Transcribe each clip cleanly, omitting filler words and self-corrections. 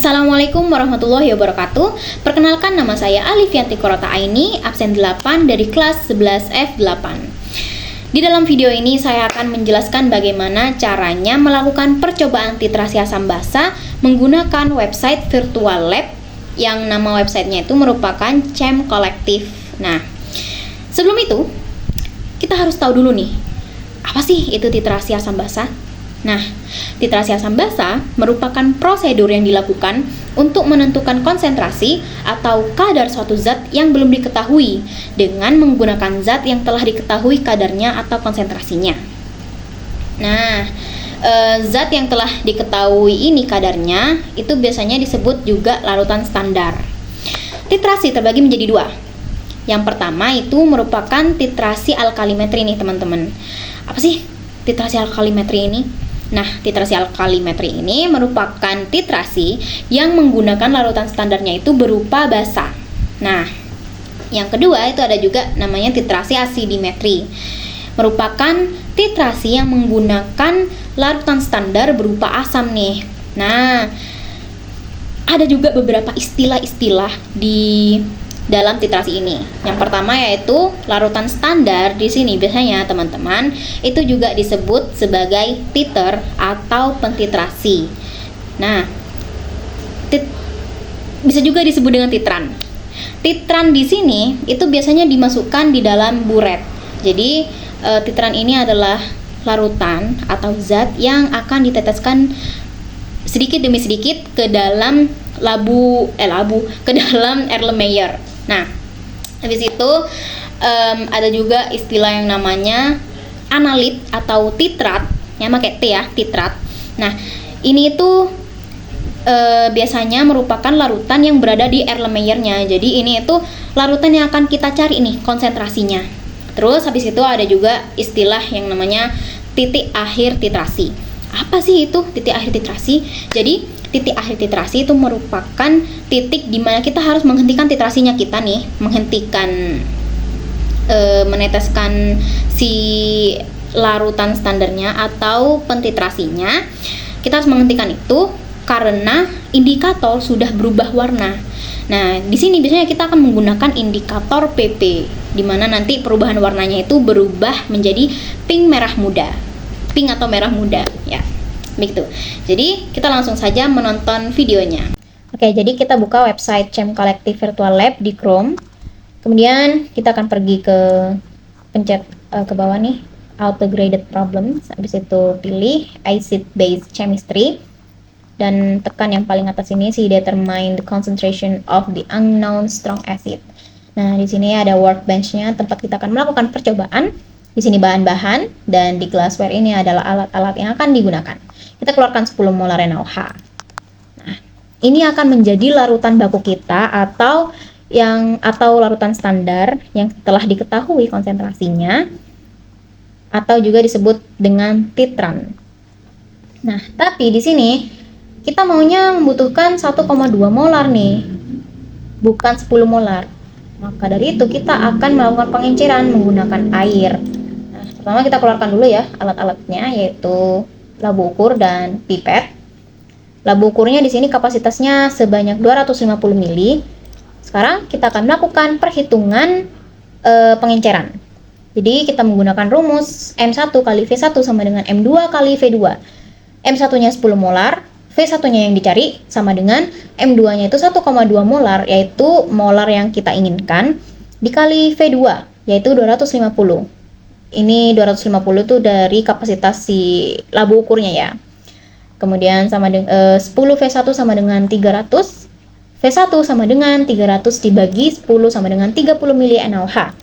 Assalamualaikum warahmatullahi wabarakatuh. Perkenalkan, nama saya Alifianti Korota Aini, absen 8 dari kelas 11F8. Di dalam video ini saya akan menjelaskan bagaimana caranya melakukan percobaan titrasi asam basa menggunakan website virtual lab yang nama websitenya itu merupakan CHEM Collective. Nah, sebelum itu kita harus tahu dulu nih, apa sih itu titrasi asam basa? Nah, titrasi asam basa merupakan prosedur yang dilakukan untuk menentukan konsentrasi atau kadar suatu zat yang belum diketahui dengan menggunakan zat yang telah diketahui kadarnya atau konsentrasinya. Nah, zat yang telah diketahui ini kadarnya itu biasanya disebut juga larutan standar. Titrasi terbagi menjadi dua. Yang pertama itu merupakan titrasi alkalimetri nih teman-teman. Apa sih titrasi alkalimetri ini? Nah, titrasi alkalimetri ini merupakan titrasi yang menggunakan larutan standarnya itu berupa basa. Nah, yang kedua itu ada juga namanya titrasi asidimetri. Merupakan titrasi yang menggunakan larutan standar berupa asam nih. Nah, ada juga beberapa istilah-istilah di dalam titrasi ini. Yang pertama yaitu larutan standar. Di sini biasanya teman-teman itu juga disebut sebagai titer atau pentitrasi. Nah, bisa juga disebut dengan titran. Titran di sini itu biasanya dimasukkan di dalam buret. Jadi titran ini adalah larutan atau zat yang akan diteteskan sedikit demi sedikit ke dalam ke dalam Erlenmeyer. Nah, habis itu ada juga istilah yang namanya analit atau titrat, yang pakai T ya, titrat. Nah, ini itu biasanya merupakan larutan yang berada di Erlenmeyernya. Jadi ini itu larutan yang akan kita cari nih konsentrasinya. Terus habis itu ada juga istilah yang namanya titik akhir titrasi. Apa sih itu titik akhir titrasi? Jadi titik akhir titrasi itu merupakan titik di mana kita harus menghentikan titrasinya kita nih, menghentikan meneteskan si larutan standarnya atau pentitrasinya. Kita harus menghentikan itu karena indikator sudah berubah warna. Nah, di sini biasanya kita akan menggunakan indikator PP, di mana nanti perubahan warnanya itu berubah menjadi pink atau merah muda ya. Begitu. Jadi kita langsung saja menonton videonya. Oke, jadi kita buka website CHEM Collective Virtual Lab di Chrome. Kemudian kita akan pergi ke pencet ke bawah nih, Auto Graded Problems. Habis itu pilih Acid Base Chemistry dan tekan yang paling atas ini si Determine the concentration of the unknown strong acid. Nah, di sini ada workbench-nya, tempat kita akan melakukan percobaan. Di sini bahan-bahan, dan di glassware ini adalah alat-alat yang akan digunakan. Kita keluarkan 10 molar NaOH. Nah, ini akan menjadi larutan baku kita atau larutan standar yang telah diketahui konsentrasinya, atau juga disebut dengan titran. Nah, tapi di sini kita maunya membutuhkan 1,2 molar nih, bukan 10 molar. Maka dari itu kita akan melakukan pengenceran menggunakan air. Nah, pertama kita keluarkan dulu ya alat-alatnya, yaitu labu ukur dan pipet. Labu ukurnya di sini kapasitasnya sebanyak 250 ml. Sekarang kita akan melakukan perhitungan pengenceran. Jadi kita menggunakan rumus M1 kali V1 sama dengan M2 kali V2. M1-nya 10 molar, V1-nya yang dicari sama dengan M2-nya itu 1,2 molar, yaitu molar yang kita inginkan, dikali V2, yaitu 250. Ini 250 itu dari kapasitas si labu ukurnya ya. Kemudian sama dengan 10 V1 sama dengan 300. V1 sama dengan 300 dibagi 10 sama dengan 30 mili NaOH.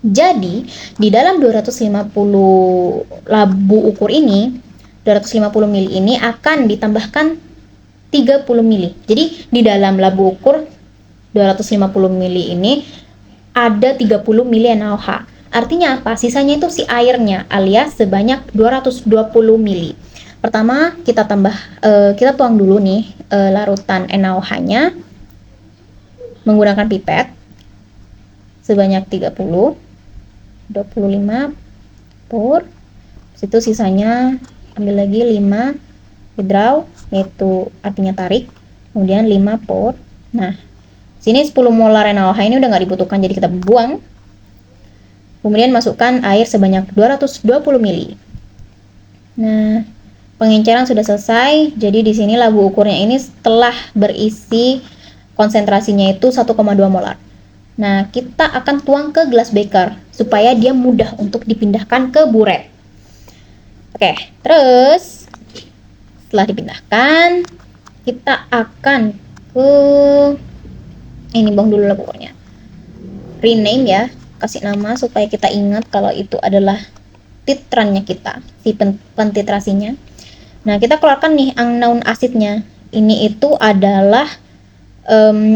Jadi, di dalam 250 labu ukur ini, 250 mili ini akan ditambahkan 30 mili. Jadi, di dalam labu ukur 250 mili ini ada 30 mili NaOH. Artinya apa? Sisanya itu si airnya, alias sebanyak 220 mili. Pertama kita kita tuang dulu nih larutan NaOH-nya menggunakan pipet sebanyak 30, 25 pour. Situ sisanya ambil lagi 5 withdraw, yaitu artinya tarik. kemudian 5 pour. Nah, sini 10 molar NaOH ini udah nggak dibutuhkan, jadi kita buang. Kemudian masukkan air sebanyak 220 ml. Nah, pengenceran sudah selesai. Jadi di sini labu ukurnya ini telah berisi konsentrasinya itu 1,2 molar. Nah, kita akan tuang ke gelas beker supaya dia mudah untuk dipindahkan ke buret. Oke, terus setelah dipindahkan, kita akan ke ini buang dulu lah pokoknya. Rename ya, kasih nama supaya kita ingat kalau itu adalah titrannya kita, si pentitrasinya. Nah, kita keluarkan nih unknown asidnya. Ini itu adalah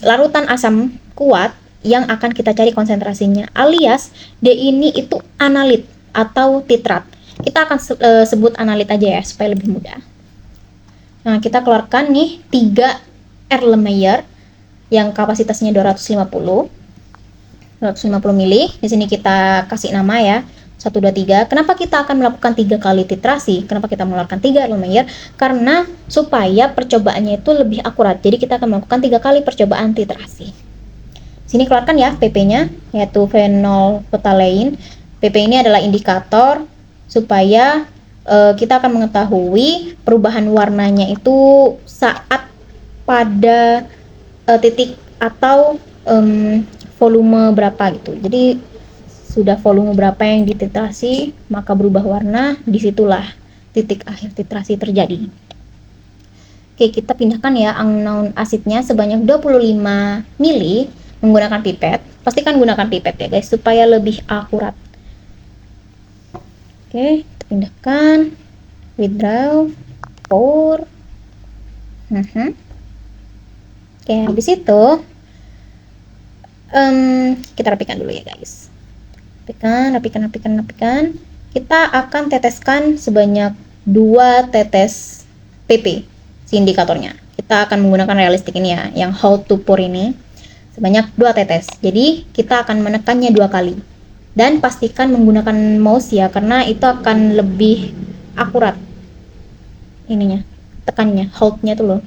larutan asam kuat yang akan kita cari konsentrasinya, alias D ini itu analit atau titrat. Kita akan sebut analit aja ya supaya lebih mudah. Nah, kita keluarkan nih 3 Erlenmeyer yang kapasitasnya 250 ml. Di sini kita kasih nama ya, 1, 2, 3. Kenapa kita akan melakukan 3 kali titrasi? Kenapa kita mengeluarkan 3 Erlenmeyer? Karena supaya percobaannya itu lebih akurat. Jadi kita akan melakukan 3 kali percobaan titrasi. Sini keluarkan ya PP-nya, yaitu phenolphthalein. PP ini adalah indikator supaya kita akan mengetahui perubahan warnanya itu saat pada titik atau volume berapa gitu. Jadi sudah volume berapa yang dititrasi, maka berubah warna, disitulah titik akhir titrasi terjadi. Oke, kita pindahkan ya unknown asidnya sebanyak 25 ml menggunakan pipet. Pastikan gunakan pipet ya guys supaya lebih akurat. Oke, kita pindahkan, withdraw, pour. Oke, habis itu kita rapikan dulu ya guys. Rapikan. Kita akan teteskan sebanyak 2 tetes PP si indikatornya. Kita akan menggunakan realistik ini ya, yang how to pour ini sebanyak 2 tetes. Jadi kita akan menekannya 2 kali. Dan pastikan menggunakan mouse ya, karena itu akan lebih akurat ininya, tekannya, hold-nya tuh loh.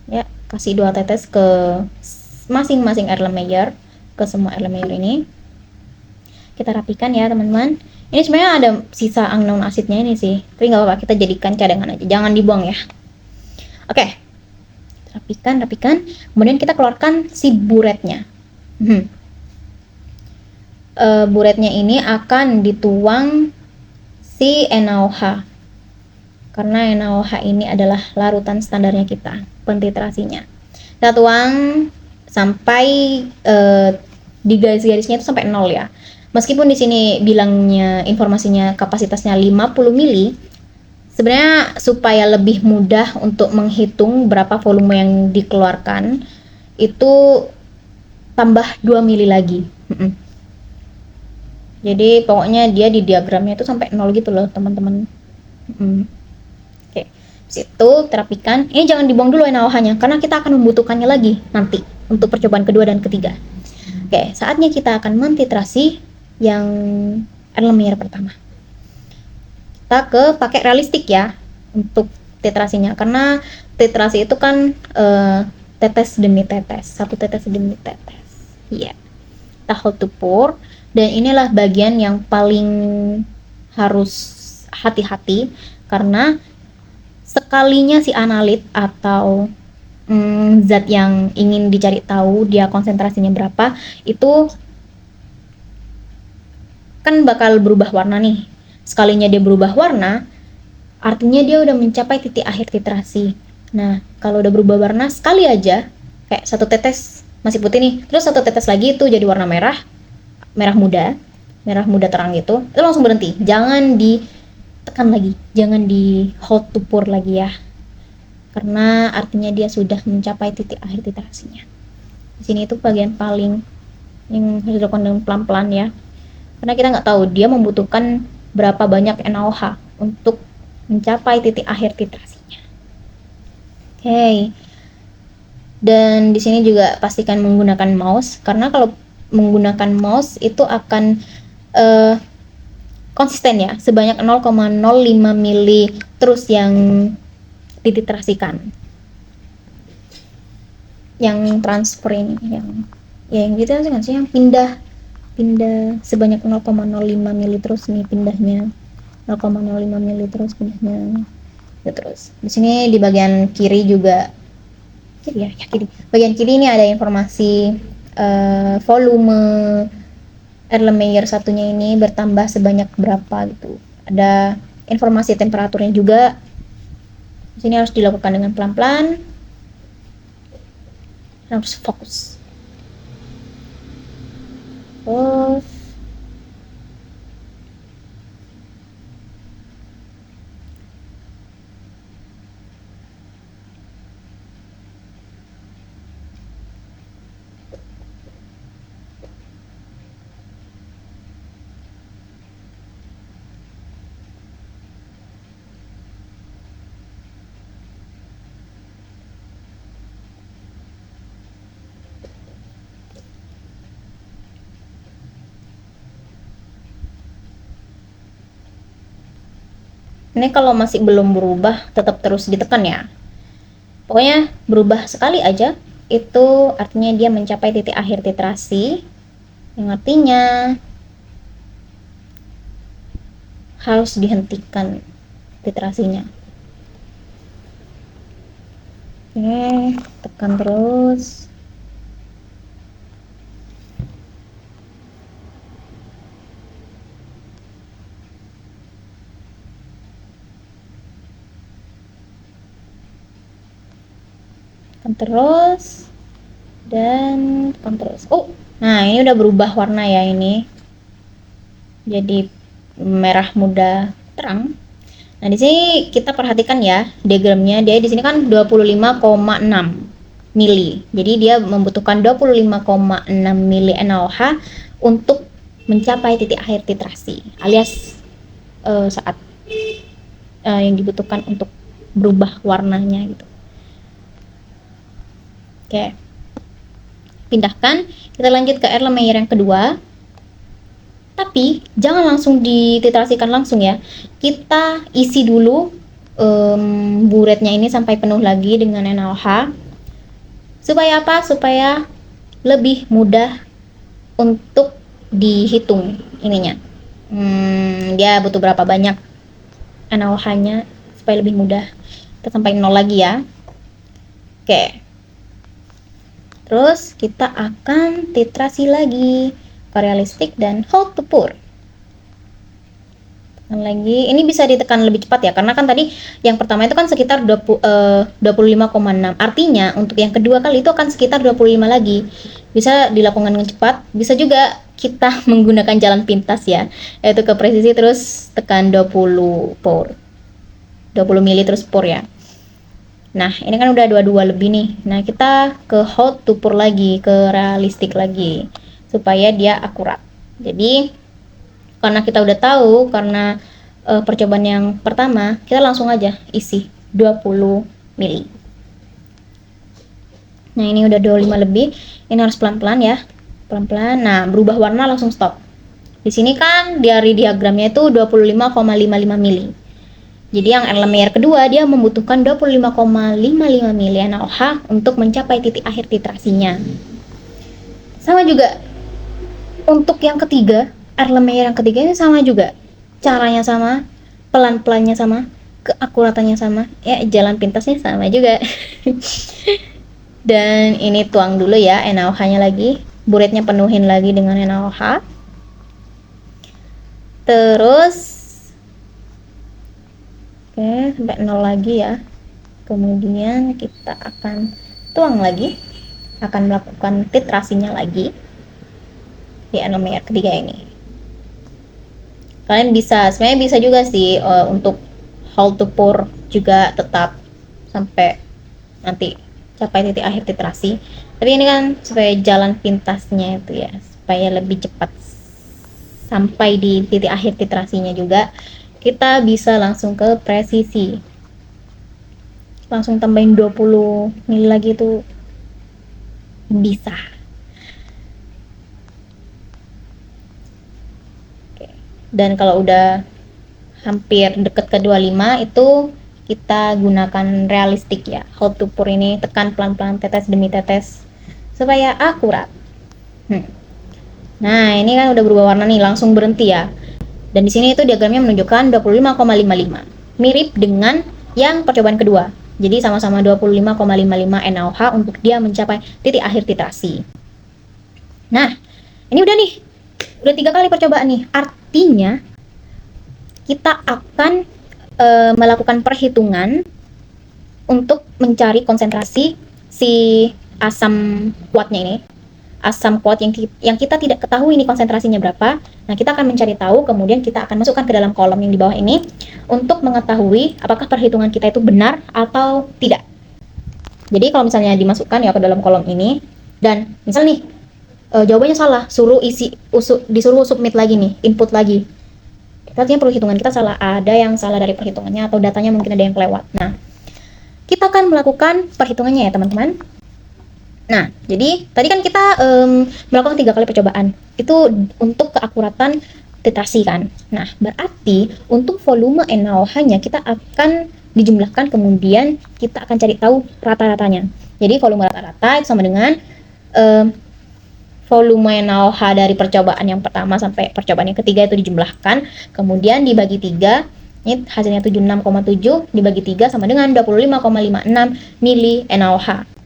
Ya, kasih 2 tetes ke masing-masing Erlenmeyer, ke semua Erlenmeyer ini. Kita rapikan ya teman-teman. Ini sebenarnya ada sisa unknown asidnya ini sih, tapi nggak apa-apa, kita jadikan cadangan aja, jangan dibuang ya. Oke, rapikan. Kemudian kita keluarkan si buretnya. Buretnya ini akan dituang si NaOH, karena NaOH ini adalah larutan standarnya kita, pentitrasinya. Kita tuang sampai di garis-garisnya itu sampai 0 ya. Meskipun di sini bilangnya informasinya kapasitasnya 50 ml, sebenarnya supaya lebih mudah untuk menghitung berapa volume yang dikeluarkan, itu tambah 2 mili lagi. Jadi pokoknya dia di diagramnya itu sampai 0 gitu loh teman-teman. Oke, situ terapikan. Ini jangan dibuang dulu NaOH-nya karena kita akan membutuhkannya lagi nanti untuk percobaan kedua dan ketiga. Oke, saatnya kita akan mentitrasi yang Erlenmeyer pertama. Kita pakai realistik ya untuk titrasinya, karena titrasi itu kan tetes demi tetes, 1 tetes demi tetes. Iya. Kita hold to pour, dan inilah bagian yang paling harus hati-hati karena sekalinya si analit atau zat yang ingin dicari tahu dia konsentrasinya berapa, itu kan bakal berubah warna nih. Sekalinya dia berubah warna, artinya dia udah mencapai titik akhir titrasi. Nah, kalau udah berubah warna sekali aja, kayak 1 tetes masih putih nih, terus 1 tetes lagi itu jadi warna merah muda terang gitu, itu langsung berhenti. Jangan ditekan lagi, jangan di hold to pour lagi ya, karena artinya dia sudah mencapai titik akhir titrasinya. Di sini itu bagian paling yang harus dilakukan dengan pelan-pelan ya, karena kita nggak tahu dia membutuhkan berapa banyak NaOH untuk mencapai titik akhir titrasinya. Oke. Dan di sini juga pastikan menggunakan mouse, karena kalau menggunakan mouse itu akan konsisten ya, sebanyak 0,05 mili terus yang dititrasikan. Yang transfer ini yang gitu sih, yang pindah sebanyak 0,05 mili terus nih pindahnya, 0,05 mili terus pindahnya ya. Terus di sini di bagian kiri juga, kiri, bagian kiri ini ada informasi volume Erlenmeyer satunya ini bertambah sebanyak berapa gitu. Ada informasi temperaturnya juga. Di sini harus dilakukan dengan pelan-pelan, harus fokus. Terus ini kalau masih belum berubah tetap terus ditekan ya. Pokoknya berubah sekali aja itu artinya dia mencapai titik akhir titrasi, yang artinya harus dihentikan titrasinya. Oke, tekan terus. Tekan terus dan tekan terus. Oh, nah ini udah berubah warna ya, ini jadi merah muda terang. Nah, di sini kita perhatikan ya diagramnya, dia di sini kan 25,6 mili. Jadi dia membutuhkan 25,6 mili NaOH untuk mencapai titik akhir titrasi, alias saat yang dibutuhkan untuk berubah warnanya gitu. Oke. Pindahkan, kita lanjut ke Erlenmeyer yang kedua. Tapi jangan langsung dititrasikan langsung ya. Kita isi dulu buretnya ini sampai penuh lagi dengan NaOH. Supaya apa? Supaya lebih mudah untuk dihitung ininya. Dia butuh berapa banyak NaOH-nya supaya lebih mudah. Kita sampai 0 lagi ya. Oke. Terus kita akan titrasi lagi ke realistik dan hold to pour. Tekan lagi, ini bisa ditekan lebih cepat ya, karena kan tadi yang pertama itu kan sekitar 25,6. Artinya untuk yang kedua kali itu akan sekitar 25 lagi. Bisa dilakukan dengan cepat, bisa juga kita menggunakan jalan pintas ya, yaitu ke presisi terus tekan 20 pour. 20 mili terus pour ya. Nah, ini kan udah 22 lebih nih. Nah, kita ke hold to pour lagi, ke realistik lagi, supaya dia akurat. Jadi, karena kita udah tahu, karena percobaan yang pertama, kita langsung aja isi 20 mili. Nah, ini udah 25 lebih. Ini harus pelan-pelan ya. Pelan-pelan. Nah, berubah warna langsung stop. Di sini kan dari diagramnya itu 25,55 mili. Jadi yang Erlenmeyer kedua dia membutuhkan 25,55 mili NaOH untuk mencapai titik akhir titrasinya. Sama juga untuk yang ketiga, Erlenmeyer yang ketiga ini sama juga. Caranya sama, pelan-pelannya sama, keakuratannya sama, ya jalan pintasnya sama juga. Dan ini tuang dulu ya NaOH-nya lagi, buretnya penuhin lagi dengan NaOH. Terus sampai 0 lagi ya. Kemudian kita akan tuang lagi, akan melakukan titrasinya lagi di Erlenmeyer ketiga ini. Kalian bisa, sebenarnya bisa juga sih untuk hold to pour juga tetap sampai nanti capai titik akhir titrasi. Tapi ini kan supaya jalan pintasnya itu ya, supaya lebih cepat sampai di titik akhir titrasinya juga. Kita bisa langsung ke presisi, langsung tambahin 20 mili lagi tuh bisa. Oke. Dan kalau udah hampir deket ke 25 itu kita gunakan realistik ya. Hold to pour ini, tekan pelan-pelan tetes demi tetes supaya akurat. Nah, ini kan udah berubah warna nih, langsung berhenti ya. Dan di sini itu diagramnya menunjukkan 25,55. Mirip dengan yang percobaan kedua. Jadi sama-sama 25,55 NaOH untuk dia mencapai titik akhir titrasi. Nah, ini udah nih. Udah 3 kali percobaan nih. Artinya kita akan melakukan perhitungan untuk mencari konsentrasi si asam kuatnya ini. Asam kuat yang kita tidak ketahui ini konsentrasinya berapa. Nah, kita akan mencari tahu, kemudian kita akan masukkan ke dalam kolom yang di bawah ini untuk mengetahui apakah perhitungan kita itu benar atau tidak. Jadi kalau misalnya dimasukkan ya ke dalam kolom ini, dan misal nih jawabannya salah, disuruh submit lagi nih, input lagi. Artinya perhitungan kita salah, ada yang salah dari perhitungannya atau datanya mungkin ada yang kelewat. Nah, kita akan melakukan perhitungannya ya teman-teman. Nah, jadi tadi kan kita melakukan 3 kali percobaan. Itu untuk keakuratan titrasi kan. Nah, berarti untuk volume NaOH-nya kita akan dijumlahkan, kemudian kita akan cari tahu rata-ratanya. Jadi volume rata-rata itu sama dengan volume NaOH dari percobaan yang pertama sampai percobaan yang ketiga itu dijumlahkan, kemudian dibagi 3, ini hasilnya 76,7 dibagi 3 sama dengan 25,56 mili NaOH.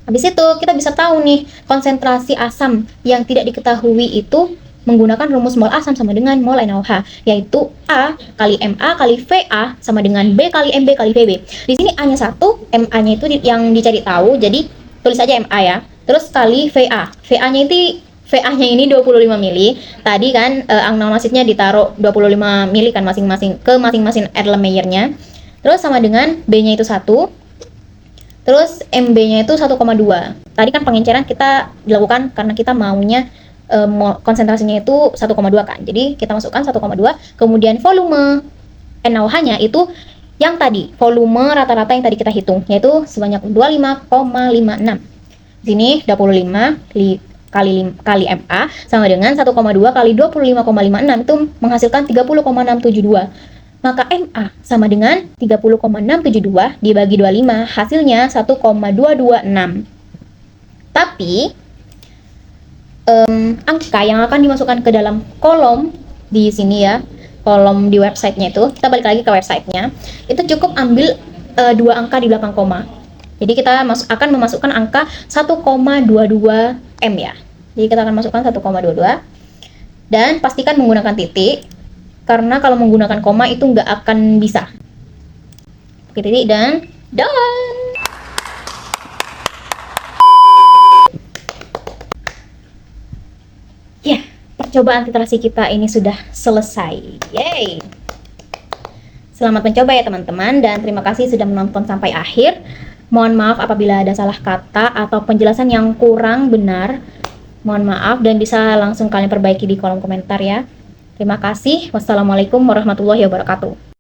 Habis itu kita bisa tahu nih konsentrasi asam yang tidak diketahui itu menggunakan rumus mol asam sama dengan mol NaOH, yaitu A kali MA kali VA sama dengan B kali MB kali VB. Di sini A-nya 1, MA-nya itu yang dicari tahu, jadi tulis saja MA ya. Terus kali VA. VA-nya ini 25 mili. Tadi kan aminoasitnya ditaruh 25 mili kan masing-masing ke masing-masing Erlenmeyer-nya. Terus sama dengan B-nya itu 1. Terus MB-nya itu 1,2. Tadi kan pengenceran kita dilakukan karena kita maunya konsentrasinya itu 1,2 kan. Jadi kita masukkan 1,2, kemudian volume NaOH-nya itu yang tadi, volume rata-rata yang tadi kita hitung, yaitu sebanyak 25,56. Di sini 25 kali MA sama dengan 1,2 kali 25,56 itu menghasilkan 30,672. Maka MA sama dengan 30,672 dibagi 25, hasilnya 1,226. Tapi angka yang akan dimasukkan ke dalam kolom di sini ya, kolom di websitenya itu, kita balik lagi ke websitenya, itu cukup ambil 2 angka di belakang koma. Jadi kita akan memasukkan angka 1,22 M ya. Jadi kita akan masukkan 1,22 dan pastikan menggunakan titik, karena kalau menggunakan koma itu nggak akan bisa. Oke, titik dan done. Ya, percobaan titrasi kita ini sudah selesai. Yeay. Selamat mencoba ya teman-teman, dan terima kasih sudah menonton sampai akhir. Mohon maaf apabila ada salah kata atau penjelasan yang kurang benar. Mohon maaf, dan bisa langsung kalian perbaiki di kolom komentar ya. Terima kasih. Wassalamualaikum warahmatullahi wabarakatuh.